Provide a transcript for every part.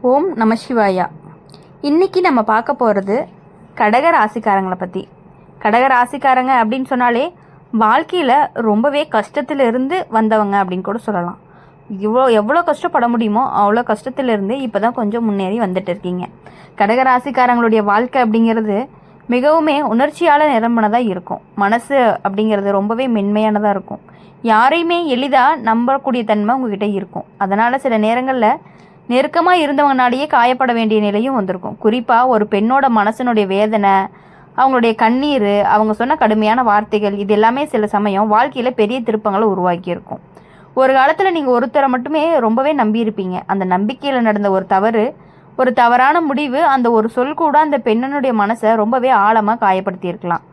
ஓம் நம சிவாயா. இன்றைக்கி நம்ம பார்க்க போகிறது கடக ராசிக்காரங்களை பற்றி. கடக ராசிக்காரங்க அப்படின்னு சொன்னாலே வாழ்க்கையில் ரொம்பவே கஷ்டத்திலிருந்து வந்தவங்க அப்படின்னு கூட சொல்லலாம். எவ்வளோ கஷ்டப்பட முடியுமோ அவ்வளோ கஷ்டத்திலிருந்து இப்போ தான் கொஞ்சம் முன்னேறி வந்துட்டு இருக்கீங்க. கடக ராசிக்காரங்களுடைய வாழ்க்கை அப்படிங்கிறது மிகவுமே உணர்ச்சியால் நிரம்பினதாக இருக்கும். மனசு அப்படிங்கிறது ரொம்பவே மென்மையானதாக இருக்கும். யாரையுமே எளிதாக நம்பக்கூடிய தன்மை உங்ககிட்ட இருக்கும். அதனால் சில நேரங்களில் நெருக்கமாக இருந்தவங்கனாலேயே காயப்பட வேண்டிய நிலையும் வந்திருக்கும். குறிப்பாக ஒரு பெண்ணோட மனசனுடைய வேதனை, அவங்களுடைய கண்ணீர், அவங்க சொன்ன கடுமையான வார்த்தைகள், இது எல்லாமே சில சமயம் வாழ்க்கையில் பெரிய திருப்பங்களை உருவாக்கியிருக்கும். ஒரு காலத்தில் நீங்கள் ஒருத்தரை மட்டுமே ரொம்பவே நம்பியிருப்பீங்க. அந்த நம்பிக்கையில் நடந்த ஒரு தவறான முடிவு, அந்த ஒரு சொல் கூட அந்த பெண்ணனுடைய மனசை ரொம்பவே ஆழமாக காயப்படுத்தியிருக்கலாம்.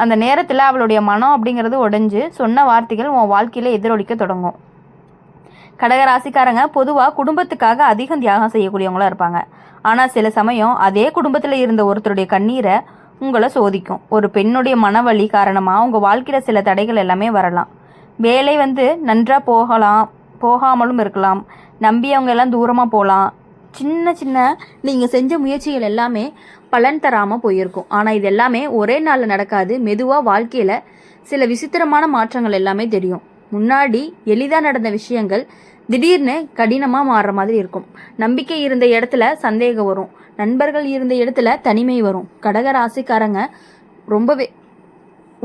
அந்த நேரத்தில் அவளுடைய மனம் அப்படிங்கிறது உடைஞ்சு சொன்ன வார்த்தைகள் உன் வாழ்க்கையில் எதிரொலிக்க தொடங்கும். கடக ராசிக்காரங்க பொதுவாக குடும்பத்துக்காக அதிகம் தியாகம் செய்யக்கூடியவங்களாக இருப்பாங்க. ஆனால் சில சமயம் அதே குடும்பத்தில் இருந்த ஒருத்தருடைய கண்ணீரை உங்களை சோதிக்கும். ஒரு பெண்ணுடைய மனவலி காரணமாக உங்கள் வாழ்க்கையில் சில தடைகள் எல்லாமே வரலாம். வேலை நன்றாக போகாமலும் இருக்கலாம். நம்பியவங்க எல்லாம் தூரமாக போகலாம். சின்ன சின்ன நீங்கள் செஞ்ச முயற்சிகள் எல்லாமே பலன் தராமல் போயிருக்கும். ஆனால் இது எல்லாமே ஒரே நாளில் நடக்காது. மெதுவாக வாழ்க்கையில் சில விசித்திரமான மாற்றங்கள் எல்லாமே தெரியும். முன்னாடி எளிதாக நடந்த விஷயங்கள் திடீர்னு கடினமாக மாறுற மாதிரி இருக்கும். நம்பிக்கை இருந்த இடத்துல சந்தேகம் வரும். நண்பர்கள் இருந்த இடத்துல தனிமை வரும். கடக ராசிக்காரங்க ரொம்பவே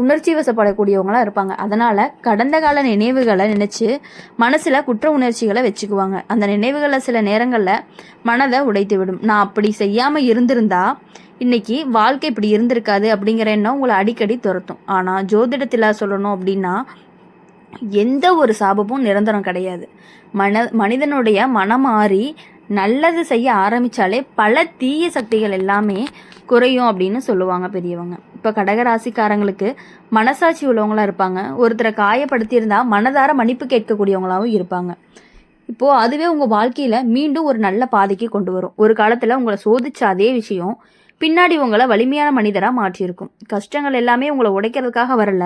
உணர்ச்சி வசப்படக்கூடியவங்களாக இருப்பாங்க. அதனால் கடந்த கால நினைவுகளை நினச்சி மனசில் குற்ற உணர்ச்சிகளை வச்சுக்குவாங்க. அந்த நினைவுகளை சில நேரங்களில் மனதை உடைத்து விடும். நான் அப்படி செய்யாமல் இருந்திருந்தா இன்னைக்கு வாழ்க்கை இப்படி இருந்திருக்காது அப்படிங்கிற எண்ணம் உங்களை அடிக்கடி துரத்தும். ஆனால் ஜோதிடத்தில் சொல்லணும் அப்படின்னா எந்த ஒரு சாபமும் நிரந்தரம் கிடையாது. மனிதனுடைய மனம் மாறி நல்லது செய்ய ஆரம்பித்தாலே பல தீய சக்திகள் எல்லாமே குறையும் அப்படின்னு சொல்லுவாங்க பெரியவங்க. இப்போ கடகராசிக்காரங்களுக்கு மனசாட்சி உள்ளவங்களாக இருப்பாங்க. ஒருத்தரை காயப்படுத்தியிருந்தால் மனதார மன்னிப்பு கேட்கக்கூடியவங்களாகவும் இருப்பாங்க. இப்போது அதுவே உங்கள் வாழ்க்கையில் மீண்டும் ஒரு நல்ல பாதைக்கு கொண்டு வரும். ஒரு காலத்தில் உங்களை சோதிச்ச அதே விஷயம் பின்னாடி உங்களை வலிமையான மனிதராக மாற்றியிருக்கும். கஷ்டங்கள் எல்லாமே உங்களை உடைக்கிறதுக்காக வரல,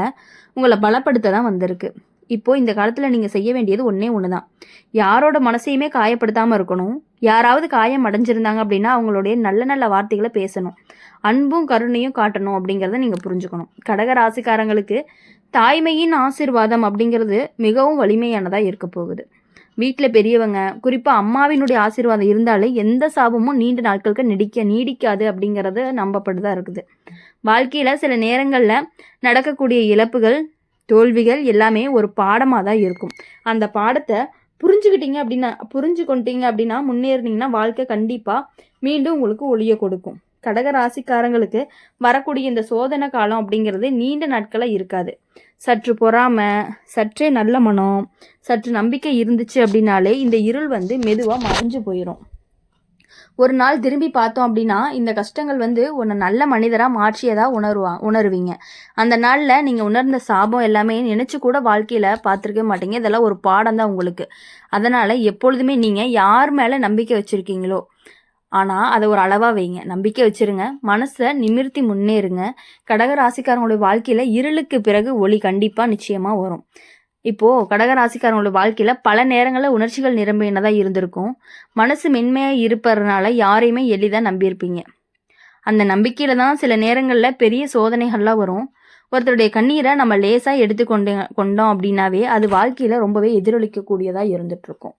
உங்களை பலப்படுத்த தான் வந்திருக்கு. இப்போது இந்த காலத்தில் நீங்கள் செய்ய வேண்டியது ஒன்றே ஒன்று தான். யாரோட மனசையுமே காயப்படுத்தாமல் இருக்கணும். யாராவது காயம் அடைஞ்சிருந்தாங்க அப்படின்னா அவங்களுடைய நல்ல நல்ல வார்த்தைகளை பேசணும். அன்பும் கருணையும் காட்டணும் அப்படிங்கிறத நீங்கள் புரிஞ்சுக்கணும். கடக ராசிக்காரங்களுக்கு தாய்மையின் ஆசீர்வாதம் அப்படிங்கிறது மிகவும் வலிமையானதாக இருக்க போகுது. வீட்டில் பெரியவங்க, குறிப்பாக அம்மாவினுடைய ஆசீர்வாதம் இருந்தாலே எந்த சாபமும் நீண்ட நாட்களுக்கு நீடிக்காது அப்படிங்கிறது நம்பப்படுதான் இருக்குது. வாழ்க்கையில் சில நேரங்களில் நடக்கக்கூடிய இழப்புகள், தோல்விகள் எல்லாமே ஒரு பாடமாக தான் இருக்கும். அந்த பாடத்தை புரிஞ்சுக்கொண்டீங்க அப்படின்னா முன்னேறினீங்கன்னா வாழ்க்கை கண்டிப்பாக மீண்டும் உங்களுக்கு ஒளிய கொடுக்கும். கடக ராசிக்காரங்களுக்கு வரக்கூடிய இந்த சோதனை காலம் அப்படிங்கிறது நீண்ட நாட்களாக இருக்காது. சற்று பொறாமை, சற்றே நல்ல மனம், சற்று நம்பிக்கை இருந்துச்சு அப்படின்னாலே இந்த இருள் மெதுவாக மறைஞ்சு போயிடும். ஒரு நாள் திரும்பி பார்த்தோம் அப்படின்னா இந்த கஷ்டங்கள் உன்னை நல்ல மனிதராக மாற்றியதாக உணருவீங்க. அந்த நாளில் நீங்கள் உணர்ந்த சாபம் எல்லாமே நினச்சி கூட வாழ்க்கையில் பார்த்துருக்கவே மாட்டீங்க. இதெல்லாம் ஒரு பாடம் தான் உங்களுக்கு. அதனால் எப்பொழுதுமே நீங்கள் யார் மேலே நம்பிக்கை வச்சுருக்கீங்களோ ஆனால் அதை ஒரு அளவாக வைங்க. நம்பிக்கை வச்சுருங்க. மனசை நிமிர்த்தி முன்னேறுங்க. கடக ராசிக்காரங்களுடைய வாழ்க்கையில் இருளுக்கு பிறகு ஒளி கண்டிப்பாக நிச்சயமாக வரும். இப்போது கடகராசிக்காரங்களோட வாழ்க்கையில் பல நேரங்களில் உணர்ச்சிகள் நிரம்பினதாக இருந்திருக்கும். மனசு மென்மையாக இருப்பதுனால யாரையுமே எளிதாக நம்பியிருப்பீங்க. அந்த நம்பிக்கையில் தான் சில நேரங்களில் பெரிய சோதனைகள்லாம் வரும். ஒருத்தருடைய கண்ணீரை நம்ம லேசாக கொண்டோம் அப்படின்னாவே அது வாழ்க்கையில் ரொம்பவே எதிரொலிக்கக்கூடியதாக இருந்துகிட்ருக்கும்.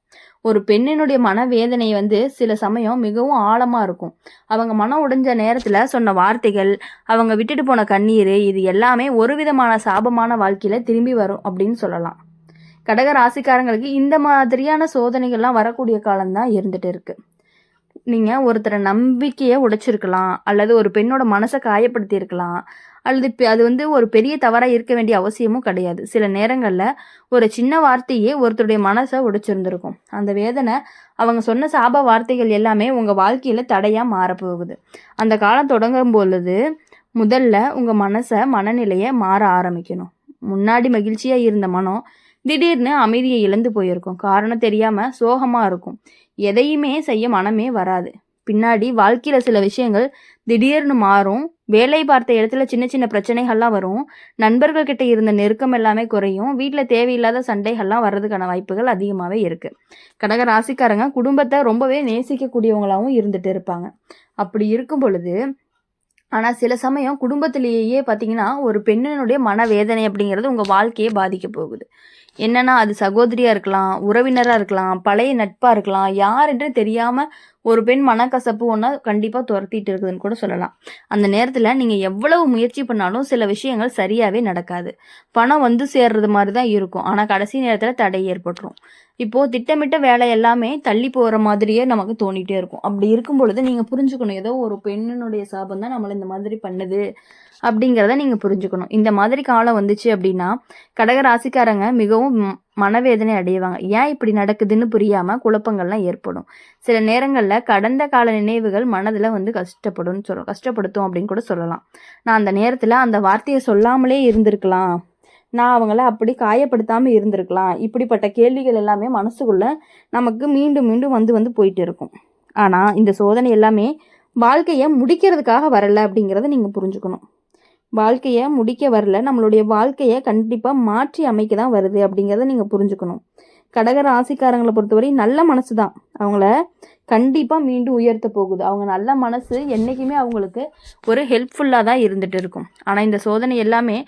ஒரு பெண்ணினுடைய மனவேதனை சில சமயம் மிகவும் ஆழமாக இருக்கும். அவங்க மனம் உடைஞ்ச நேரத்தில் சொன்ன வார்த்தைகள், அவங்க விட்டுட்டு போன கண்ணீர், இது எல்லாமே ஒரு விதமான சாபமான வாழ்க்கையில் திரும்பி வரும் அப்படின்னு சொல்லலாம். கடக ராசிக்காரங்களுக்கு இந்த மாதிரியான சோதனைகள்லாம் வரக்கூடிய காலம்தான் இருந்துகிட்டு இருக்குது. நீங்கள் ஒருத்தரை நம்பிக்கையை உடைச்சிருக்கலாம், அல்லது ஒரு பெண்ணோட மனசை காயப்படுத்தியிருக்கலாம், அல்லது அது ஒரு பெரிய தவறாக இருக்க வேண்டிய அவசியமும் கிடையாது. சில நேரங்களில் ஒரு சின்ன வார்த்தையே ஒருத்தருடைய மனசை உடைச்சிருந்துருக்கும். அந்த வேதனை, அவங்க சொன்ன சாப வார்த்தைகள் எல்லாமே உங்கள் வாழ்க்கையில் தடையாக மாறப்போகுது. அந்த காலம் தொடங்கும் பொழுது முதல்ல உங்கள் மனநிலையை மாற ஆரம்பிக்கணும். முன்னாடி மகிழ்ச்சியாக இருந்த மனம் திடீர்னு அமைதியை இழந்து போயிருக்கும். காரணம் தெரியாமல் சோகமாக இருக்கும். எதையுமே செய்ய மனமே வராது. பின்னாடி வாழ்க்கையில் சில விஷயங்கள் திடீர்னு மாறும். வேலை பார்த்த இடத்துல சின்ன சின்ன பிரச்சனைகள்லாம் வரும். நண்பர்கள் கிட்ட இருந்த நெருக்கம் எல்லாமே குறையும். வீட்டில் தேவையில்லாத சண்டைகள்லாம் வர்றதுக்கான வாய்ப்புகள் அதிகமாகவே இருக்குது. கடக ராசிக்காரங்க குடும்பத்தை ரொம்பவே நேசிக்கக்கூடியவங்களாகவும் இருந்துட்டு இருப்பாங்க. அப்படி இருக்கும் பொழுது ஆனால் சில சமயம் குடும்பத்திலேயே பார்த்தீங்கன்னா ஒரு பெண்ணினுடைய மனவேதனை அப்படிங்கிறது உங்கள் வாழ்க்கையை பாதிக்க போகுது. என்னன்னா அது சகோதரியாக இருக்கலாம், உறவினராக இருக்கலாம், பழைய நட்பாக இருக்கலாம், யாருன்னு தெரியாமல் ஒரு பெண் மனக்கசப்பு ஒன்றா கண்டிப்பாக துரத்திட்டு இருக்குதுன்னு கூட சொல்லலாம். அந்த நேரத்தில் நீங்கள் எவ்வளவு முயற்சி பண்ணாலும் சில விஷயங்கள் சரியாகவே நடக்காது. பணம் வந்து சேர்றது மாதிரி தான் இருக்கும், ஆனால் கடைசி நேரத்தில் தடை ஏற்பட்டுரும். இப்போது திட்டமிட்ட வேலை எல்லாமே தள்ளி போகிற மாதிரியே நமக்கு தோணிகிட்டே இருக்கும். அப்படி இருக்கும் பொழுது நீங்கள் புரிஞ்சுக்கணும், ஏதோ ஒரு பெண்ணினுடைய சாபம் தான் நம்மளை இந்த மாதிரி பண்ணுது அப்படிங்கிறத நீங்கள் புரிஞ்சுக்கணும். இந்த மாதிரி காலம் வந்துச்சு அப்படின்னா கடக ராசிக்காரங்க மிகவும் மனவேதனை அடைவாங்க. ஏன் இப்படி நடக்குதுன்னு புரியாமல் குழப்பங்கள்லாம் ஏற்படும். சில நேரங்களில் கடந்த கால நினைவுகள் மனதில் வந்து கஷ்டப்படுத்தும் அப்படின்னு கூட சொல்லலாம். நான் அந்த நேரத்தில் அந்த வார்த்தையை சொல்லாமலே இருந்திருக்கலாம், நான் அவங்கள அப்படி காயப்படுத்தாமல் இருந்திருக்கலாம், இப்படிப்பட்ட கேள்விகள் எல்லாமே மனசுக்குள்ளே நமக்கு மீண்டும் மீண்டும் வந்து போயிட்டு இருக்கும். ஆனால் இந்த சோதனை எல்லாமே வாழ்க்கையை முடிக்கிறதுக்காக வரலை அப்படிங்கிறத நீங்கள் புரிஞ்சுக்கணும். வாழ்க்கையை முடிக்க வரல, நம்மளுடைய வாழ்க்கையை கண்டிப்பாக மாற்றி அமைக்க தான் வருது அப்படிங்கிறத நீங்கள் புரிஞ்சுக்கணும். கடக ராசிக்காரங்களை பொறுத்தவரை நல்ல மனசு தான் அவங்கள கண்டிப்பாக மீண்டும் உயர்த்த போகுது. அவங்க நல்ல மனசு என்றைக்குமே அவங்களுக்கு ஒரு ஹெல்ப்ஃபுல்லாக தான் இருந்துகிட்டு இருக்கும். ஆனால் இந்த சோதனை எல்லாமே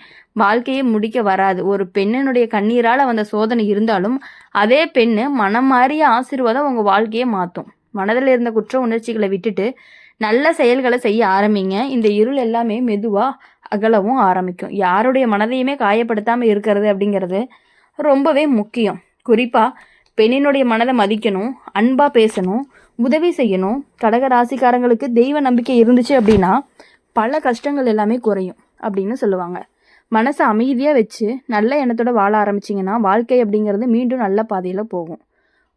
வாழ்க்கையை முடிக்க வராது. ஒரு பெண்ணினுடைய கண்ணீரால் வந்த சோதனை இருந்தாலும் அதே பெண்ணு மனம் மாறிய ஆசீர்வாதம் உங்கள் வாழ்க்கையை மாற்றும். மனதில் இருந்த குற்ற உணர்ச்சிகளை விட்டுட்டு நல்ல செயல்களை செய்ய ஆரம்பிங்க. இந்த இருள் எல்லாமே மெதுவாக அகலவும் ஆரம்பிக்கும். யாருடைய மனதையுமே காயப்படுத்தாமல் இருக்கிறது அப்படிங்கிறது ரொம்பவே முக்கியம். குறிப்பாக பெண்ணினுடைய மனதை மதிக்கணும், அன்பாக பேசணும், உதவி செய்யணும். கடக ராசிக்காரங்களுக்கு தெய்வ நம்பிக்கை இருந்துச்சு அப்படின்னா பல கஷ்டங்கள் எல்லாமே குறையும் அப்படின்னு சொல்லுவாங்க. மனசை அமைதியாக வச்சு நல்ல எண்ணத்தோட வாழ ஆரம்பிச்சிங்கன்னா வாழ்க்கை அப்படிங்கிறது மீண்டும் நல்ல பாதையில் போகும்.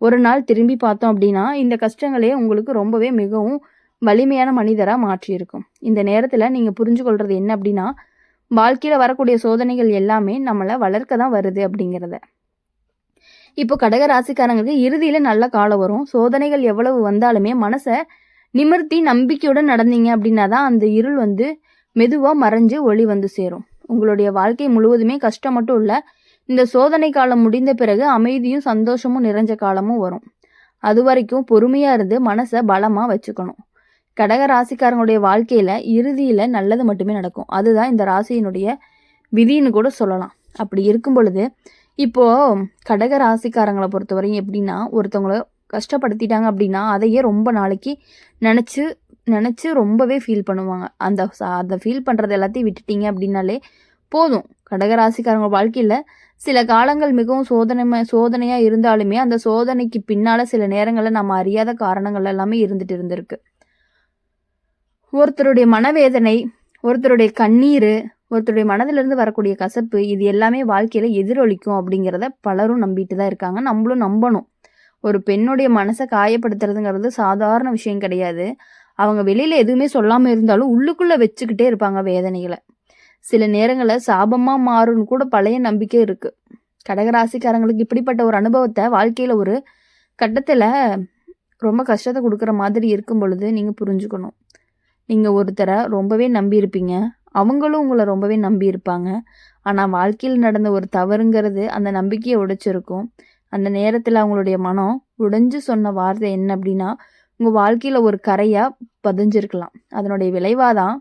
ஒரு நாள் திரும்பி பார்த்தோம் அப்படின்னா இந்த கஷ்டங்களே உங்களுக்கு ரொம்பவே மிகவும் வலிமையான மனிதராக மாற்றியிருக்கும். இந்த நேரத்தில் நீங்கள் புரிஞ்சு கொள்வது என்ன அப்படின்னா வாழ்க்கையில் வரக்கூடிய சோதனைகள் எல்லாமே நம்மளை வளர்க்க தான் வருது அப்படிங்கிறத. இப்போ கடக ராசிக்காரங்களுக்கு இறுதியில் நல்ல காலம் வரும். சோதனைகள் எவ்வளவு வந்தாலுமே மனசை நிமிர்த்தி நம்பிக்கையுடன் நடந்தீங்க அப்படின்னா தான் அந்த இருள் வந்து மெதுவாக மறைஞ்சு ஒளி வந்து சேரும். உங்களுடைய வாழ்க்கை முழுவதுமே கஷ்டம் மட்டும் இல்லை, இந்த சோதனை காலம் முடிந்த பிறகு அமைதியும் சந்தோஷமும் நிறைஞ்ச காலமும் வரும். அது வரைக்கும் பொறுமையாக இருந்து மனசை பலமாக வச்சுக்கணும். கடக ராசிக்காரங்களுடைய வாழ்க்கையில் இறுதியில் நல்லது மட்டுமே நடக்கும். அதுதான் இந்த ராசியினுடைய விதின்னு கூட சொல்லலாம். அப்படி இருக்கும் பொழுது இப்போது கடக ராசிக்காரங்களை பொறுத்தவரையும் எப்படின்னா ஒருத்தவங்கள கஷ்டப்படுத்திட்டாங்க அப்படின்னா அதையே ரொம்ப நாளைக்கு நினச்சி ரொம்பவே ஃபீல் பண்ணுவாங்க. அதை ஃபீல் பண்ணுறது எல்லாத்தையும் விட்டுட்டீங்க அப்படின்னாலே போதும். கடகராசிக்காரங்க வாழ்க்கையில் சில காலங்கள் மிகவும் சோதனையாக இருந்தாலுமே அந்த சோதனைக்கு பின்னால் சில நேரங்களில் நம்ம அறியாத காரணங்கள் எல்லாமே இருந்திருக்கு. ஒருத்தருடைய மனவேதனை, ஒருத்தருடைய கண்ணீர், ஒருத்தருடைய மனதிலிருந்து வரக்கூடிய கசப்பு, இது எல்லாமே வாழ்க்கையில் எதிரொலிக்கும் அப்படிங்கிறத பலரும் நம்பிட்டு தான் இருக்காங்க. நம்மளும் நம்பணும். ஒரு பெண்ணுடைய மனசை காயப்படுத்துறதுங்கிறது சாதாரண விஷயம் கிடையாது. அவங்க வெளியில் எதுவுமே சொல்லாமல் இருந்தாலும் உள்ளுக்குள்ளே வச்சுக்கிட்டே இருப்பாங்க வேதனைகளை. சில நேரங்களில் சாபமாக மாறும்னு கூட பழைய நம்பிக்கை இருக்குது. கடகராசிக்காரங்களுக்கு இப்படிப்பட்ட ஒரு அனுபவத்தை வாழ்க்கையில் ஒரு கட்டத்தில் ரொம்ப கஷ்டத்தை கொடுக்குற மாதிரி இருக்கும் பொழுது நீங்கள் புரிஞ்சுக்கணும். நீங்கள் ஒருத்தரை ரொம்பவே நம்பியிருப்பீங்க, அவங்களும் உங்களை ரொம்பவே நம்பியிருப்பாங்க. ஆனால் வாழ்க்கையில் நடந்த ஒரு தவறுங்கிறது அந்த நம்பிக்கையை உடைச்சிருக்கும். அந்த நேரத்தில் அவங்களுடைய மனம் உடைஞ்சு சொன்ன வார்த்தை என்ன அப்படின்னா உங்கள் வாழ்க்கையில் ஒரு கரையாக பதிஞ்சிருக்கலாம். அதனுடைய விளைவாக தான்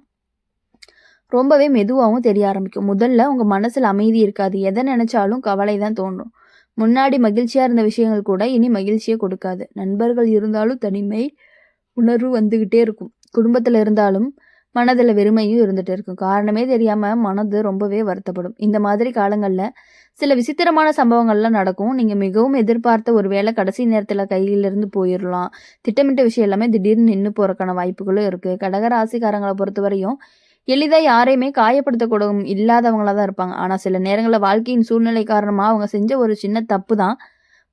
ரொம்பவே மெதுவாகவும் தெரிய ஆரம்பிக்கும். முதல்ல உங்கள் மனசில் அமைதி இருக்காது. எதை நினச்சாலும் கவலை தான் தோன்றும். முன்னாடி மகிழ்ச்சியாக இருந்த விஷயங்கள் கூட இனி மகிழ்ச்சியை கொடுக்காது. நண்பர்கள் இருந்தாலும் தனிமை உணர்வு வந்துக்கிட்டே இருக்கும். குடும்பத்தில் இருந்தாலும் மனதில் வெறுமையும் இருந்துகிட்டே இருக்கும். காரணமே தெரியாமல் மனது ரொம்பவே வருத்தப்படும். இந்த மாதிரி காலங்களில் சில விசித்திரமான சம்பவங்கள்லாம் நடக்கும். நீங்கள் மிகவும் எதிர்பார்த்த ஒரு வேளை கடைசி நேரத்தில் கையிலிருந்து போயிடலாம். திட்டமிட்ட விஷயம் எல்லாமே திடீர்னு நின்று போகிறக்கான வாய்ப்புகளும் இருக்குது. கடகராசிக்காரங்களை பொறுத்தவரையும் எளிதாக யாரையுமே காயப்படுத்தக்கூட இல்லாதவங்களாக தான் இருப்பாங்க. ஆனால் சில நேரங்களில் வாழ்க்கையின் சூழ்நிலை காரணமாக அவங்க செஞ்ச ஒரு சின்ன தப்பு தான்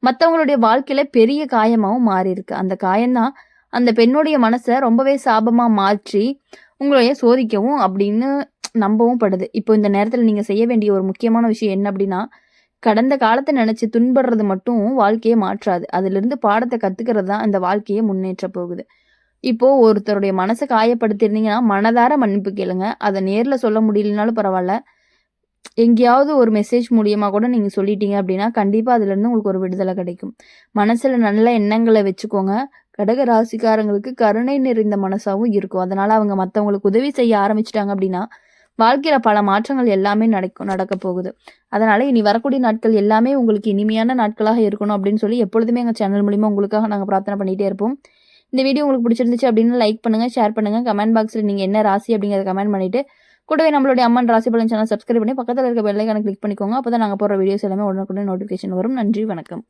மற்றவங்களுடைய வாழ்க்கையில் பெரிய காயமாகவும் மாறி இருக்கு. அந்த காயம்தான் அந்த பெண்ணுடைய மனசை ரொம்பவே சாபமாக மாற்றி உங்களைய சோதிக்கவும் அப்படின்னு நம்பவும் படுது. இப்போ இந்த நேரத்தில் நீங்கள் செய்ய வேண்டிய ஒரு முக்கியமான விஷயம் என்ன அப்படின்னா கடந்த காலத்தை நினச்சி துன்படுறது மட்டும் வாழ்க்கையை மாற்றாது. அதிலிருந்து பாடத்தை கற்றுக்கிறது தான் இந்த வாழ்க்கையை முன்னேற்ற போகுது. இப்போது ஒருத்தருடைய மனசை காயப்படுத்தியிருந்தீங்கன்னா மனதார மன்னிப்பு கேளுங்க. அதை நேரில் சொல்ல முடியலனாலும் பரவாயில்ல. எங்கேயாவது ஒரு மெசேஜ் மூலியமாக கூட நீங்கள் சொல்லிட்டீங்க அப்படின்னா கண்டிப்பாக அதுலேருந்து உங்களுக்கு ஒரு விடுதலை கிடைக்கும். மனசில் நல்ல எண்ணங்களை வச்சுக்கோங்க. கடக ராசிக்காரங்களுக்கு கருணை நிறைந்த மனசாகவும் இருக்கும். அதனால் அவங்க மற்றவங்களுக்கு உதவி செய்ய ஆரம்பிச்சிட்டாங்க அப்படின்னா வாழ்க்கையில் பல மாற்றங்கள் எல்லாமே நடக்க போகுது. அதனால் இனி வரக்கூடிய நாட்கள் எல்லாமே உங்களுக்கு இனிமையான நாட்களாக இருக்கணும் அப்படின்னு சொல்லி எப்பொழுதுமே எங்கள் சேனல் மூலிமா உங்களுக்காக நாங்கள் பிரார்த்தனை பண்ணிகிட்டே இருப்போம். இந்த வீடியோ உங்களுக்கு பிடிச்சிருந்துச்சு அப்படின்னு லைக் பண்ணுங்கள், ஷேர் பண்ணுங்கள். கமெண்ட் பாக்ஸில் நீங்கள் என்ன ராசி அப்படிங்கிறத கமெண்ட் பண்ணிவிட்டு கூடவே நம்மளுடைய அம்மன் ராசி பலன் சேனல் சப்ஸ்கிரைப் பண்ணி பக்கத்தில் இருக்க பெல் ஐகானை கிளிக் பண்ணிக்கோங்க. அப்போ தான் நாங்கள் போடுற வீடியோஸ் எல்லாமே உடனுக்குடன் நோட்டிஃபிகேஷன் வரும். நன்றி, வணக்கம்.